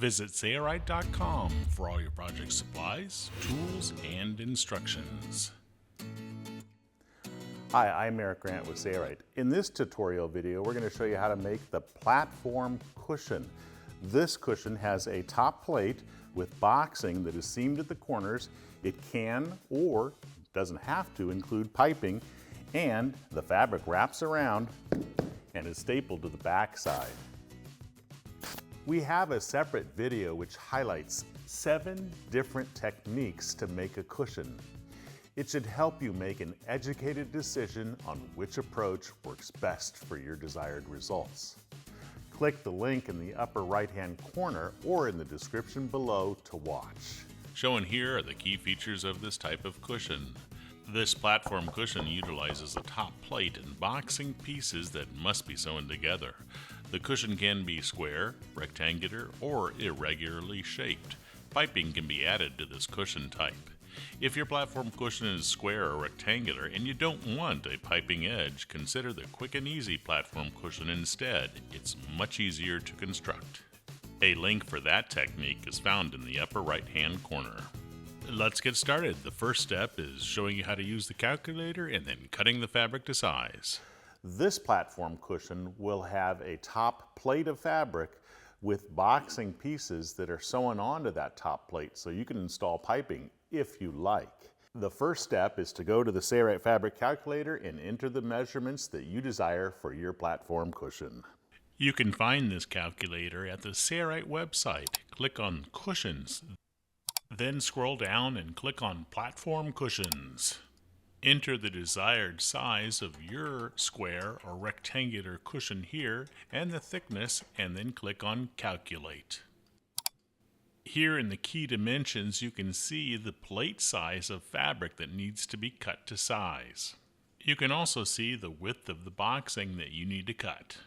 Visit Sailrite.com for all your project supplies, tools, and instructions. Hi, I'm Eric Grant with Sailrite. In this tutorial video, we're going to show you how to make the platform cushion. This cushion has a top plate with boxing that is seamed at the corners. It can or doesn't have to include piping, and the fabric wraps around and is stapled to the back side. We have a separate video which highlights 7 different techniques to make a cushion. It should help you make an educated decision on which approach works best for your desired results. Click the link in the upper right-hand corner or in the description below to watch. Shown here are the key features of this type of cushion. This platform cushion utilizes a top plate and boxing pieces that must be sewn together. The cushion can be square, rectangular, or irregularly shaped. Piping can be added to this cushion type. If your platform cushion is square or rectangular and you don't want a piping edge, consider the quick and easy platform cushion instead. It's much easier to construct. A link for that technique is found in the upper right-hand corner. Let's get started. The first step is showing you how to use the calculator and then cutting the fabric to size. This platform cushion will have a top plate of fabric with boxing pieces that are sewn onto that top plate, so you can install piping if you like. The first step is to go to the Sailrite fabric calculator and enter the measurements that you desire for your platform cushion. You can find this calculator at the Sailrite website. Click on Cushions, then scroll down and click on Platform Cushions. Enter the desired size of your square or rectangular cushion here and the thickness, and then click on Calculate. Here in the key dimensions you can see the plate size of fabric that needs to be cut to size. You can also see the width of the boxing that you need to cut.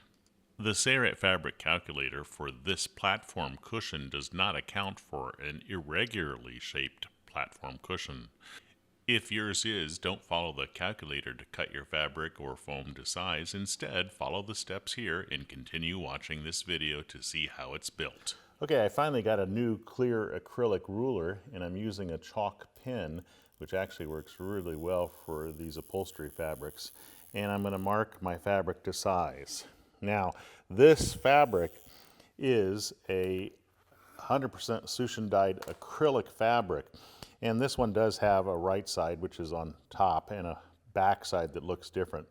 The Sailrite fabric calculator for this platform cushion does not account for an irregularly shaped platform cushion. If yours is, don't follow the calculator to cut your fabric or foam to size. Instead, follow the steps here and continue watching this video to see how it's built. Okay, I finally got a new clear acrylic ruler, and I'm using a chalk pen, which actually works really well for these upholstery fabrics. And I'm going to mark my fabric to size. Now, this fabric is a 100% suction dyed acrylic fabric. And this one does have a right side, which is on top, and a back side that looks different.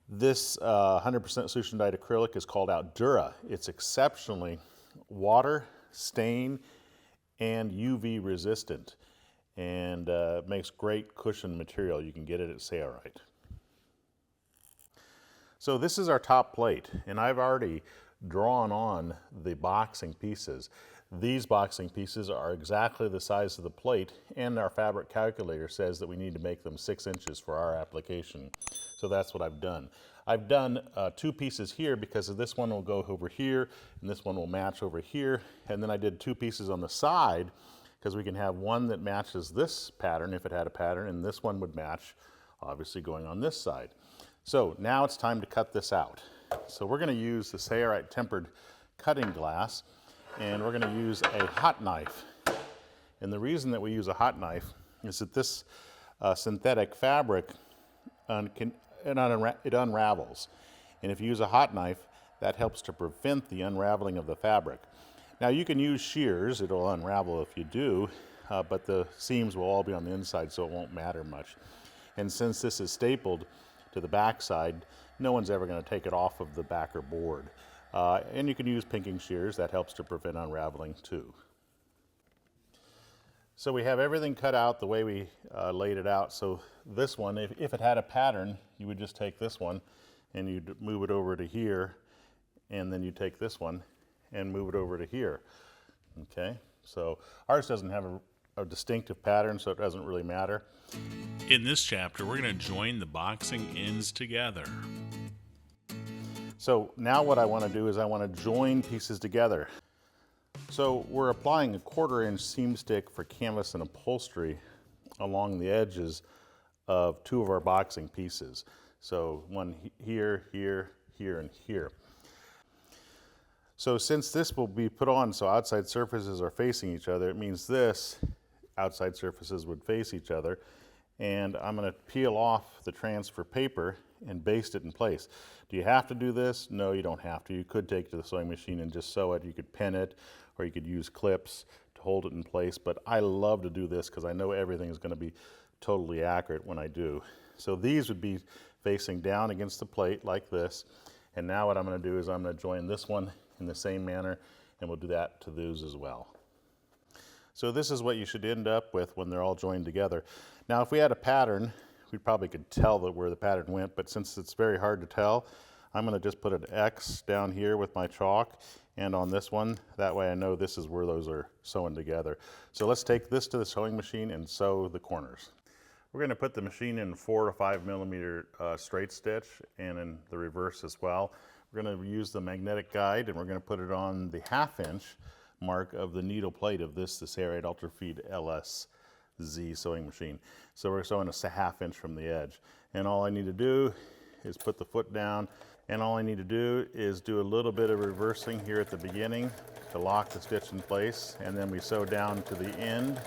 This 100% suction dyed acrylic is called Dura. It's exceptionally water, stain, and UV resistant, and makes great cushion material. You can get it at Sailrite. So this is our top plate, and I've already drawn on the boxing pieces. These boxing pieces are exactly the size of the plate, and our fabric calculator says that we need to make them 6 inches for our application. So that's what I've done. I've done 2 pieces here because this one will go over here and this one will match over here. And then I did 2 pieces on the side because we can have one that matches this pattern if it had a pattern, and this one would match obviously going on this side. So now it's time to cut this out. So we're going to use the Sailrite tempered cutting glass, and we're going to use a hot knife. And the reason that we use a hot knife is that this synthetic fabric, it unravels. And if you use a hot knife, that helps to prevent the unraveling of the fabric. Now you can use shears, it'll unravel if you do, but the seams will all be on the inside, so it won't matter much. And since this is stapled to the back side, no one's ever going to take it off of the backer board. And you can use pinking shears, that helps to prevent unraveling too. So we have everything cut out the way we laid it out. So this one, if it had a pattern, you would just take this one and you'd move it over to here, and then you take this one and move it over to here. Okay, so ours doesn't have a distinctive pattern, so it doesn't really matter. In this chapter, we're going to join the boxing ends together. So now what I want to do is I want to join pieces together. So we're applying a 1/4 inch seam stick for canvas and upholstery along the edges of 2 of our boxing pieces. So one here, here, here, and here. So since this will be put on so outside surfaces are facing each other, it means this outside surfaces would face each other. And I'm going to peel off the transfer paper and baste it in place. Do you have to do this? No, you don't have to. You could take it to the sewing machine and just sew it. You could pin it, or you could use clips to hold it in place. But I love to do this because I know everything is going to be totally accurate when I do. So these would be facing down against the plate like this. And now what I'm going to do is I'm going to join this one in the same manner, and we'll do that to those as well. So this is what you should end up with when they're all joined together. Now if we had a pattern, we probably could tell where the pattern went, but since it's very hard to tell, I'm going to just put an X down here with my chalk and on this one. That way I know this is where those are sewn together. So let's take this to the sewing machine and sew the corners. We're going to put the machine in 4 to 5 millimeter straight stitch and in the reverse as well. We're going to use the magnetic guide and we're going to put it on the 1/2 inch mark of the needle plate of this, the Sailrite Ultra Feed LSZ sewing machine. So we're sewing a 1/2 inch from the edge. And all I need to do is put the foot down, and all I need to do is do a little bit of reversing here at the beginning to lock the stitch in place, and then we sew down to the end,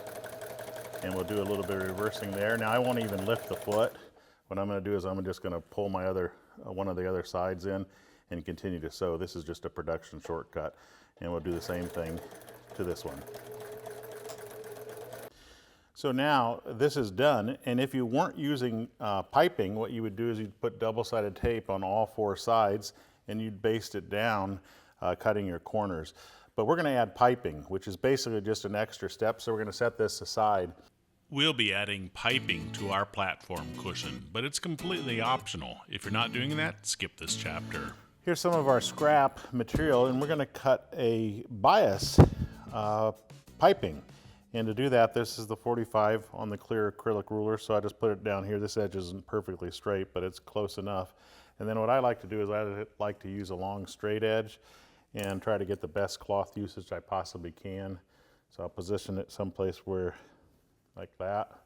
and we'll do a little bit of reversing there. Now I won't even lift the foot. What I'm going to do is I'm just going to pull my one of the other sides in and continue to sew. This is just a production shortcut. And we'll do the same thing to this one. So now this is done, and if you weren't using piping, what you would do is you'd put double-sided tape on all 4 sides and you'd baste it down, cutting your corners. But we're going to add piping, which is basically just an extra step, so we're going to set this aside. We'll be adding piping to our platform cushion, but it's completely optional. If you're not doing that, skip this chapter. Here's some of our scrap material, and we're going to cut a bias piping. And to do that, this is the 45 on the clear acrylic ruler, so I just put it down here. This edge isn't perfectly straight, but it's close enough. And then what I like to do is I like to use a long straight edge and try to get the best cloth usage I possibly can. So I'll position it someplace where, like that.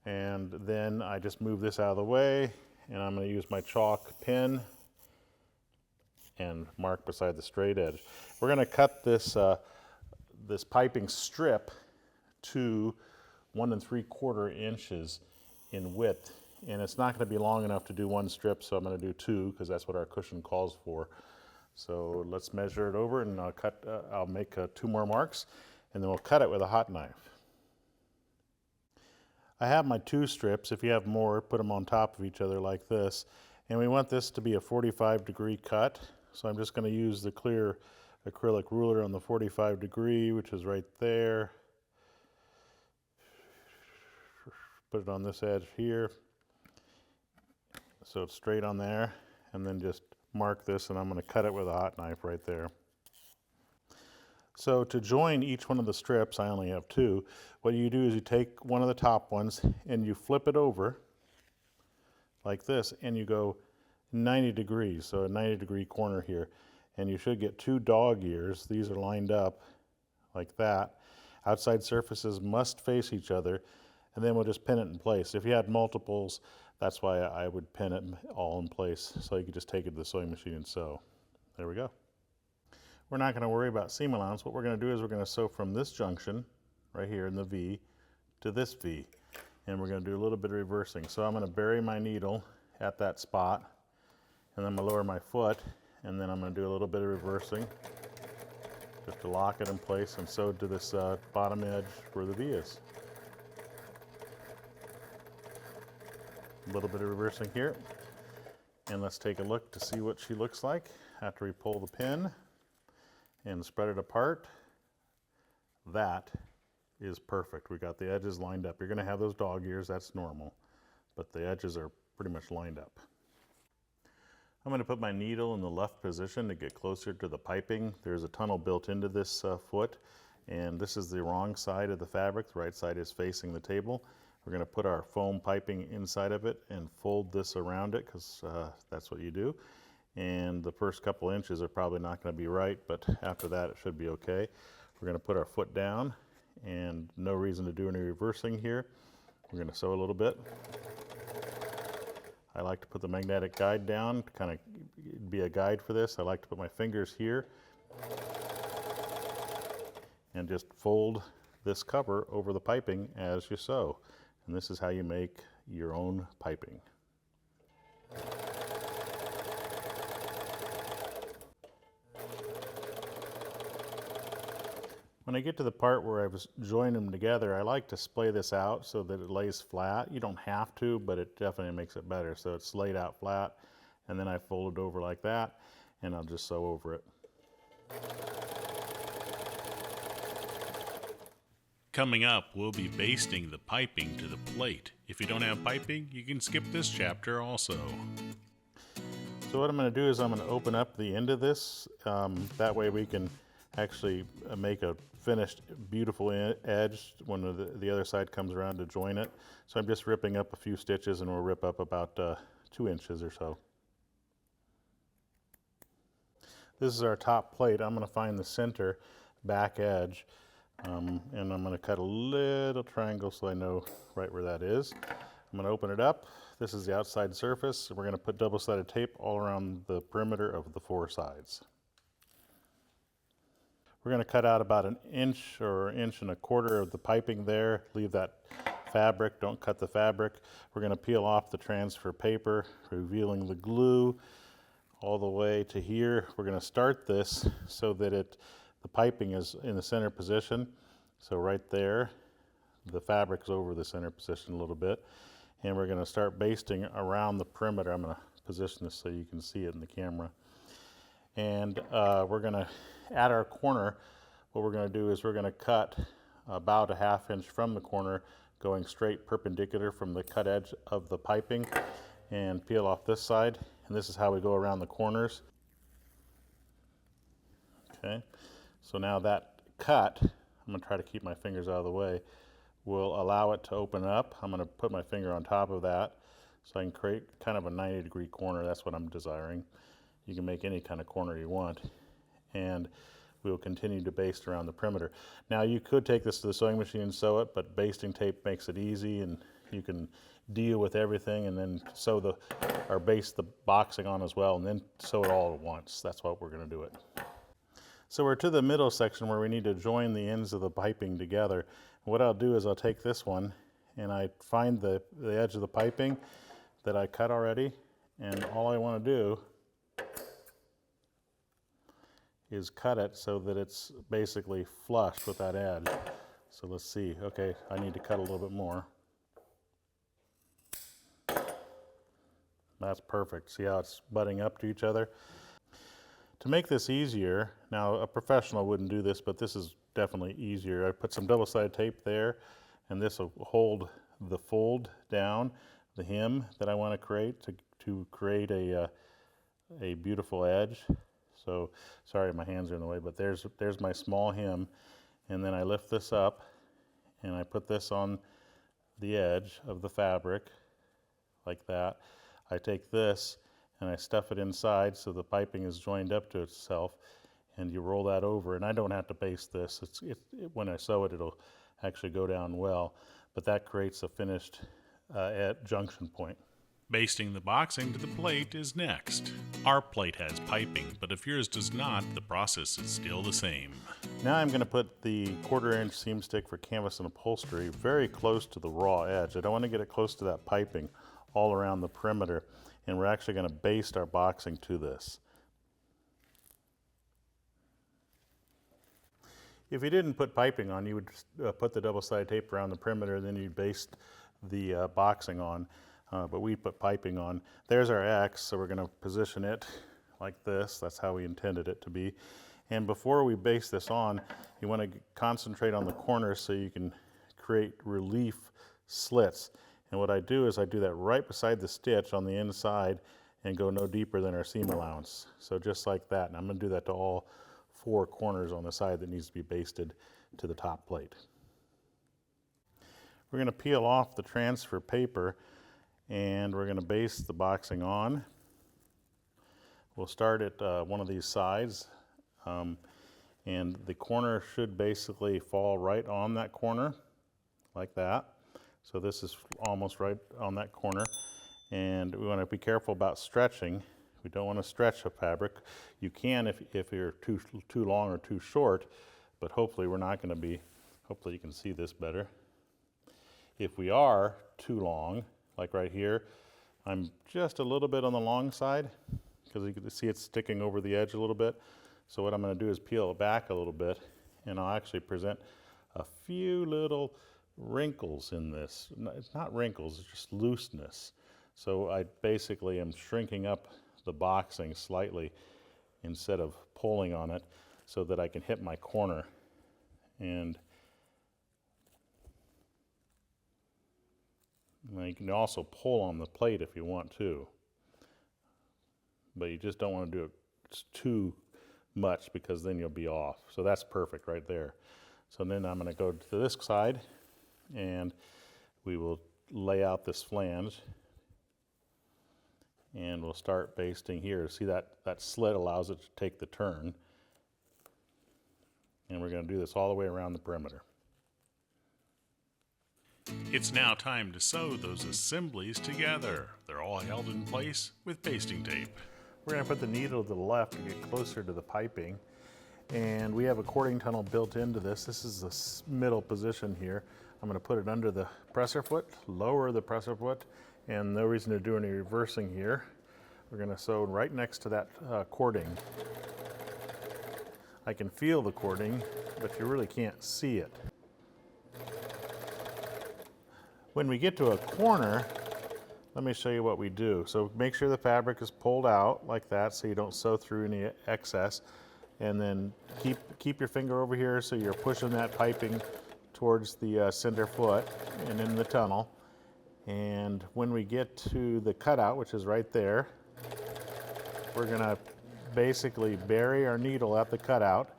And then I just move this out of the way, and I'm going to use my chalk pen and mark beside the straight edge. We're going to cut this this piping strip to 1 3/4 inches in width, and it's not going to be long enough to do 1 strip, so I'm going to do 2 because that's what our cushion calls for. So let's measure it over, and I'll make 2 more marks, and then we'll cut it with a hot knife. I have my 2 strips. If you have more, put them on top of each other like this, and we want this to be a 45-degree cut. So I'm just going to use the clear acrylic ruler on the 45 degree, which is right there. Put it on this edge here, so it's straight on there, and then just mark this, and I'm going to cut it with a hot knife right there. So to join each one of the strips, I only have 2. What you do is you take one of the top ones and you flip it over like this, and you go 90 degrees, so a 90-degree corner here, and you should get 2 dog ears. These are lined up like that. Outside surfaces must face each other, and then we'll just pin it in place. If you had multiples, that's why I would pin it all in place, so you could just take it to the sewing machine and sew. There we go. We're not going to worry about seam allowance. What we're going to do is we're going to sew from this junction right here in the V to this V, and we're going to do a little bit of reversing. So I'm going to bury my needle at that spot, and then I'm going to lower my foot, and then I'm going to do a little bit of reversing just to lock it in place and sew to this bottom edge where the V is. A little bit of reversing here, and let's take a look to see what she looks like after we pull the pin and spread it apart. That is perfect. We got the edges lined up. You're going to have those dog ears, that's normal, but the edges are pretty much lined up. I'm going to put my needle in the left position to get closer to the piping. There's a tunnel built into this foot, and this is the wrong side of the fabric. The right side is facing the table. We're going to put our foam piping inside of it and fold this around it, because that's what you do. And the first couple inches are probably not going to be right, but after that it should be okay. We're going to put our foot down, and no reason to do any reversing here. We're going to sew a little bit. I like to put the magnetic guide down to kind of be a guide for this. I like to put my fingers here And just fold this cover over the piping as you sew. And this is how you make your own piping. When I get to the part where I've joined them together, I like to splay this out so that it lays flat. You don't have to, but it definitely makes it better. So it's laid out flat, and then I fold it over like that, and I'll just sew over it. Coming up, we'll be basting the piping to the plate. If you don't have piping, you can skip this chapter also. So what I'm going to do is I'm going to open up the end of this. That way we can actually make a finished beautiful edge when the other side comes around to join it. So I'm just ripping up a few stitches, and we'll rip up about 2 inches or so. This is our top plate. I'm going to find the center back edge, and I'm going to cut a little triangle so I know right where that is. I'm going to open it up. This is the outside surface. We're going to put double-sided tape all around the perimeter of the 4 sides. We're going to cut out about 1 inch or 1.25 inches of the piping there. Leave that fabric, don't cut the fabric. We're going to peel off the transfer paper, revealing the glue all the way to here. We're going to start this so that the piping is in the center position. So right there, the fabric's over the center position a little bit. And we're going to start basting around the perimeter. I'm going to position this so you can see it in the camera. And we're going to, at our corner, what we're going to do is we're going to cut about 1/2 inch from the corner, going straight perpendicular from the cut edge of the piping, and peel off this side. And this is how we go around the corners. Okay, so now that cut, I'm going to try to keep my fingers out of the way, will allow it to open up. I'm going to put my finger on top of that so I can create kind of a 90-degree corner. That's what I'm desiring. You can make any kind of corner you want, and we will continue to baste around the perimeter. Now you could take this to the sewing machine and sew it, but basting tape makes it easy, and you can deal with everything and then sew or baste the boxing on as well, and then sew it all at once. That's what we're going to do it. So we're to the middle section where we need to join the ends of the piping together. And what I'll do is I'll take this one and I find the edge of the piping that I cut already, and all I want to do is cut it so that it's basically flush with that edge. So let's see. Okay, I need to cut a little bit more. That's perfect. See how it's butting up to each other? To make this easier, now a professional wouldn't do this, but this is definitely easier. I put some double-sided tape there, and this will hold the fold down, the hem that I want to create to create a beautiful edge. So, sorry my hands are in the way, but there's my small hem, and then I lift this up and I put this on the edge of the fabric like that. I take this and I stuff it inside so the piping is joined up to itself, and you roll that over, and I don't have to baste this. When I sew it, it'll actually go down well, but that creates a finished at junction point. Basting the boxing to the plate is next. Our plate has piping, but if yours does not, the process is still the same. Now I'm going to put the 1/4 inch seam stick for canvas and upholstery very close to the raw edge. I don't want to get it close to that piping all around the perimeter, and we're actually going to baste our boxing to this. If you didn't put piping on, you would just put the double-sided tape around the perimeter, then you'd baste the boxing on. But we put piping on. There's our X, so we're going to position it like this. That's how we intended it to be. And before we baste this on, you want to concentrate on the corners so you can create relief slits. And what I do is I do that right beside the stitch on the inside and go no deeper than our seam allowance. So just like that. And I'm going to do that to all 4 corners on the side that needs to be basted to the top plate. We're going to peel off the transfer paper, and we're going to baste the boxing on. We'll start at one of these sides, and the corner should basically fall right on that corner, like that. So this is almost right on that corner, and we want to be careful about stretching. We don't want to stretch a fabric. You can if you're too long or too short, but hopefully we're not going to be. Hopefully you can see this better. If we are too long, like right here, I'm just a little bit on the long side because you can see it's sticking over the edge a little bit. So what I'm going to do is peel it back a little bit, and I'll actually present a few little wrinkles in this. It's not wrinkles, it's just looseness. So I basically am shrinking up the boxing slightly instead of pulling on it so that I can hit my corner. And you can also pull on the plate if you want to, but you just don't want to do it too much because then you'll be off. So that's perfect right there. So then I'm going to go to this side and we will lay out this flange. And we'll start basting here. See that slit allows it to take the turn. And we're going to do this all the way around the perimeter. It's now time to sew those assemblies together. They're all held in place with basting tape. We're going to put the needle to the left to get closer to the piping. And we have a cording tunnel built into this. This is the middle position here. I'm going to put it under the presser foot, lower the presser foot, and no reason to do any reversing here. We're going to sew right next to that cording. I can feel the cording, but you really can't see it. When we get to a corner, let me show you what we do. So make sure the fabric is pulled out like that so you don't sew through any excess. And then keep your finger over here so you're pushing that piping towards the center foot and in the tunnel. And when we get to the cutout, which is right there, we're going to basically bury our needle at the cutout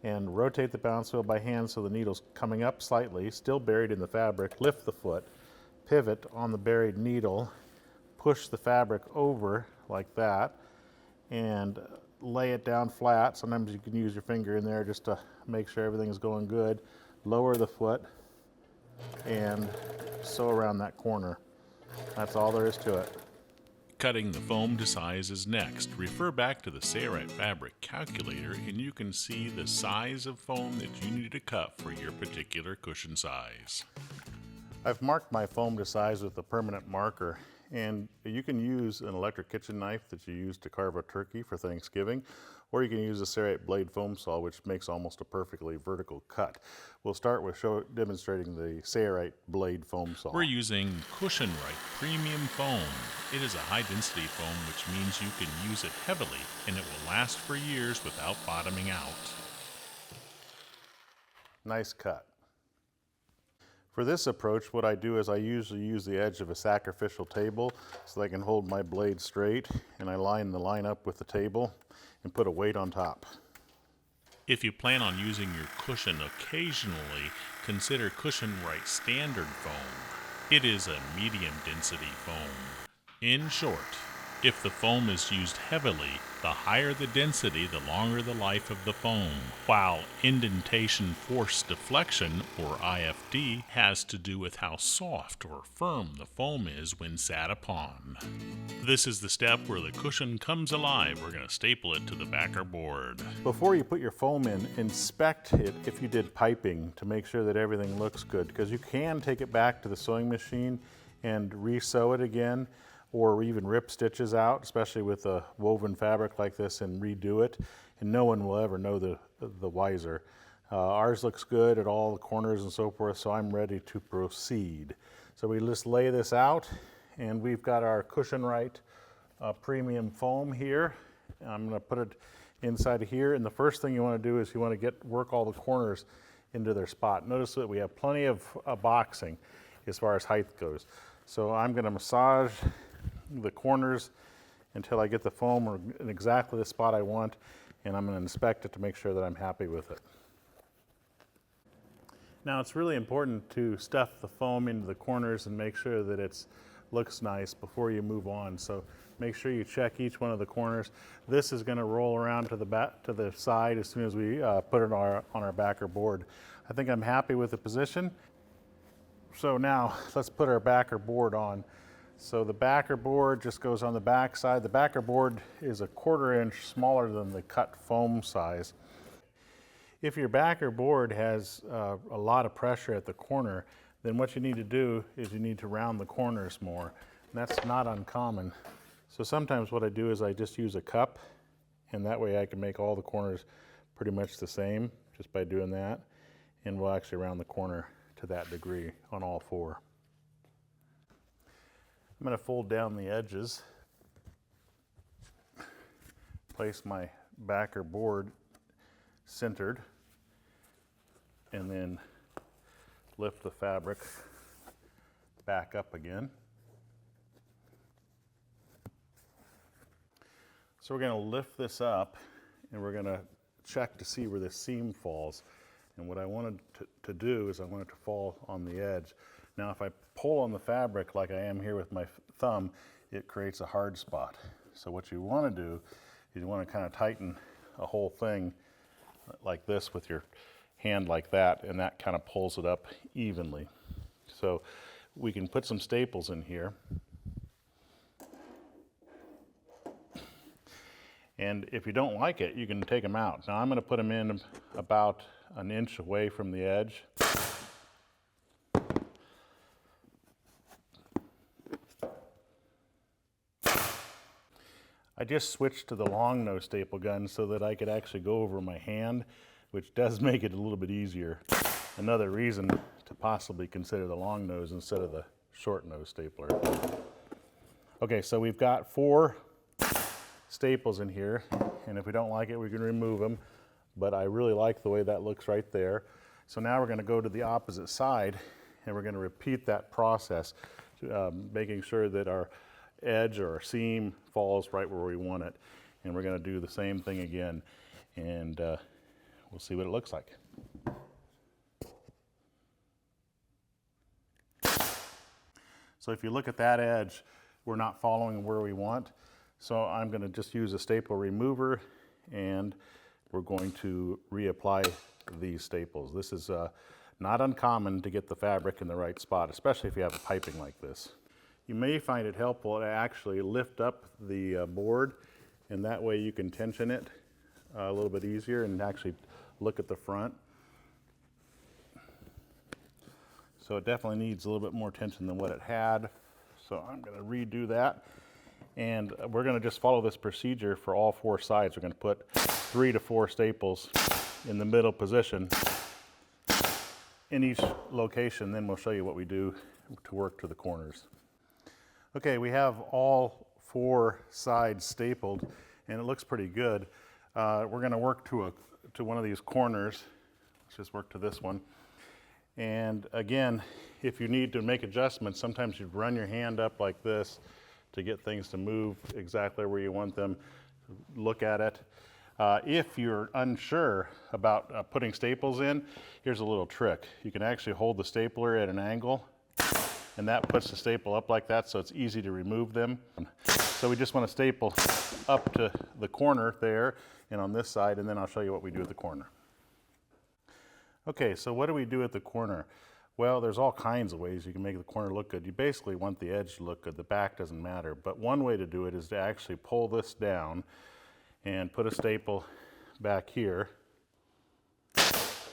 and rotate the balance wheel by hand so the needle's coming up slightly, still buried in the fabric. Lift the foot, pivot on the buried needle, push the fabric over like that, and lay it down flat. Sometimes you can use your finger in there just to make sure everything's going good. Lower the foot and sew around that corner. That's all there is to it. Cutting the foam to size is next. Refer back to the Sailrite fabric calculator and you can see the size of foam that you need to cut for your particular cushion size. I've marked my foam to size with a permanent marker, and you can use an electric kitchen knife that you use to carve a turkey for Thanksgiving, or you can use a Sailrite blade foam saw, which makes almost a perfectly vertical cut. We'll start with demonstrating the Sailrite blade foam saw. We're using Cushionrite premium foam. It is a high density foam, which means you can use it heavily and it will last for years without bottoming out. Nice cut. For this approach, what I do is I usually use the edge of a sacrificial table so that I can hold my blade straight, and I line the line up with the table and put a weight on top. If you plan on using your cushion occasionally, consider Cushionrite standard foam. It is a medium density foam. In short, if the foam is used heavily, the higher the density, the longer the life of the foam, while indentation force deflection, or IFD, has to do with how soft or firm the foam is when sat upon. This is the step where the cushion comes alive. We're going to staple it to the backer board. Before you put your foam in, inspect it if you did piping to make sure that everything looks good, because you can take it back to the sewing machine and re-sew it again, or even rip stitches out, especially with a woven fabric like this, and redo it, and no one will ever know the wiser. Ours looks good at all the corners and so forth, so I'm ready to proceed. So we just lay this out, and we've got our Cushionrite premium foam here. I'm going to put it inside of here, and the first thing you want to do is you want to work all the corners into their spot. Notice that we have plenty of boxing as far as height goes. So I'm going to massage the corners until I get the foam in exactly the spot I want, and I'm going to inspect it to make sure that I'm happy with it. Now it's really important to stuff the foam into the corners and make sure that it looks nice before you move on. So make sure you check each one of the corners. This is going to roll around to the side as soon as we put it on our backer board. I think I'm happy with the position. So now let's put our backer board on. So the backer board just goes on the back side. The backer board is a 1/4 inch smaller than the cut foam size. If your backer board has a lot of pressure at the corner, then what you need to do is you need to round the corners more. And that's not uncommon. So sometimes what I do is I just use a cup, and that way I can make all the corners pretty much the same just by doing that. And we'll actually round the corner to that degree on all 4. I'm going to fold down the edges, place my backer board centered, and then lift the fabric back up again. So we're going to lift this up, and we're going to check to see where the seam falls. And what I wanted to do is I want it to fall on the edge. Now if I pull on the fabric like I am here with my thumb, it creates a hard spot. So what you want to do is you want to kind of tighten a whole thing like this with your hand like that, and that kind of pulls it up evenly. So we can put some staples in here. And if you don't like it, you can take them out. Now I'm going to put them in about 1 inch away from the edge. I just switched to the long nose staple gun so that I could actually go over my hand, which does make it a little bit easier. Another reason to possibly consider the long nose instead of the short nose stapler. Okay, so we've got 4 staples in here, and if we don't like it, we can remove them, but I really like the way that looks right there. So now we're going to go to the opposite side, and we're going to repeat that process, making sure that our edge or our seam falls right where we want it. And we're going to do the same thing again, and we'll see what it looks like. So if you look at that edge, we're not following where we want. So I'm going to just use a staple remover, and we're going to reapply these staples. This is not uncommon to get the fabric in the right spot, especially if you have a piping like this. You may find it helpful to actually lift up the board, and that way you can tension it a little bit easier and actually look at the front. So it definitely needs a little bit more tension than what it had. So I'm going to redo that. And we're going to just follow this procedure for all 4 sides. We're going to put 3 to 4 staples in the middle position in each location. Then we'll show you what we do to work to the corners. Okay, we have all 4 sides stapled, and it looks pretty good. We're going to work to one of these corners. Let's just work to this one. And again, if you need to make adjustments, sometimes you run your hand up like this to get things to move exactly where you want them. Look at it. If you're unsure about putting staples in, here's a little trick. You can actually hold the stapler at an angle, and that puts the staple up like that, so it's easy to remove them. So we just want to staple up to the corner there and on this side, and then I'll show you what we do at the corner. Okay, so what do we do at the corner? Well, there's all kinds of ways you can make the corner look good. You basically want the edge to look good. The back doesn't matter. But one way to do it is to actually pull this down and put a staple back here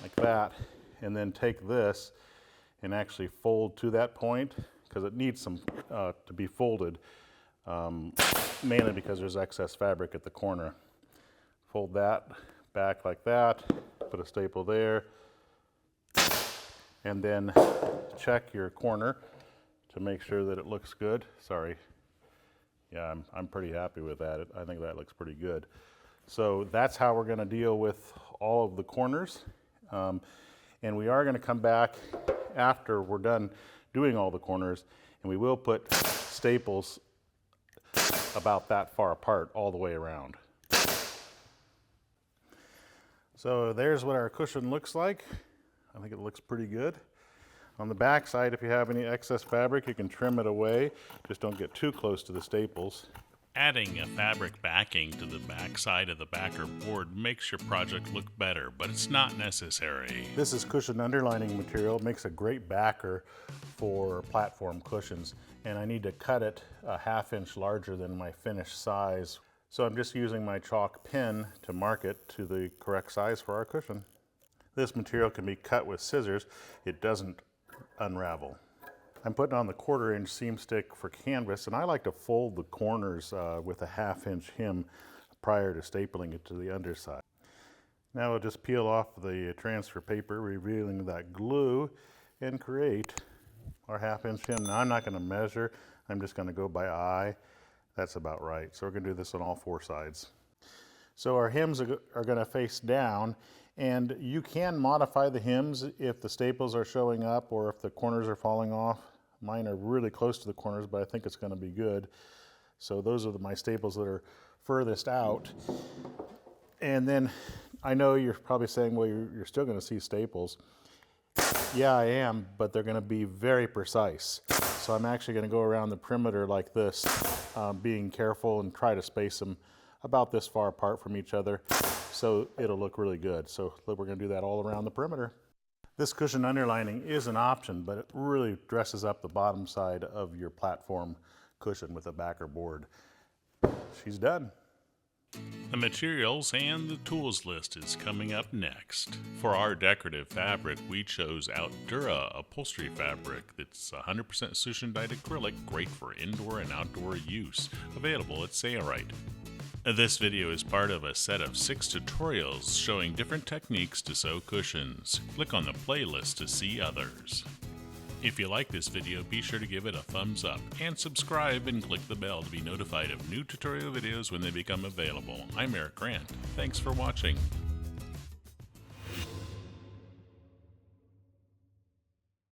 like that, and then take this and actually fold to that point, because it needs some to be folded, mainly because there's excess fabric at the corner. Fold that back like that, put a staple there, and then check your corner to make sure that it looks good. Sorry. Yeah, I'm pretty happy with that. I think that looks pretty good. So that's how we're going to deal with all of the corners. And we are going to come back after we're done doing all the corners, and we will put staples about that far apart all the way around. So there's what our cushion looks like. I think it looks pretty good. On the back side, if you have any excess fabric, you can trim it away. Just don't get too close to the staples. Adding a fabric backing to the back side of the backer board makes your project look better, but it's not necessary. This is cushion underlining material. It makes a great backer for platform cushions, and I need to cut it a 1/2 inch larger than my finished size. So I'm just using my chalk pen to mark it to the correct size for our cushion. This material can be cut with scissors. It doesn't unravel. I'm putting on the 1/4 inch seam stick for canvas, and I like to fold the corners with a 1/2 inch hem prior to stapling it to the underside. Now we'll just peel off the transfer paper, revealing that glue, and create our 1/2 inch hem. Now I'm not going to measure, I'm just going to go by eye. That's about right. So we're going to do this on all 4 sides. So our hems are going to face down, and you can modify the hems if the staples are showing up or if the corners are falling off. Mine are really close to the corners, but I think it's going to be good. So those are my staples that are furthest out. And then I know you're probably saying, well, you're still going to see staples. Yeah, I am, but they're going to be very precise. So I'm actually going to go around the perimeter like this, being careful and try to space them about this far apart from each other so it'll look really good. So we're going to do that all around the perimeter. This cushion underlining is an option, but it really dresses up the bottom side of your platform cushion with a backer board. She's done. The materials and the tools list is coming up next. For our decorative fabric, we chose Outdura upholstery fabric that's 100% suction dyed acrylic, great for indoor and outdoor use, available at Sailrite. This video is part of a set of 6 tutorials showing different techniques to sew cushions. Click on the playlist to see others. If you like this video, be sure to give it a thumbs up and subscribe and click the bell to be notified of new tutorial videos when they become available. I'm Eric Grant. Thanks for watching.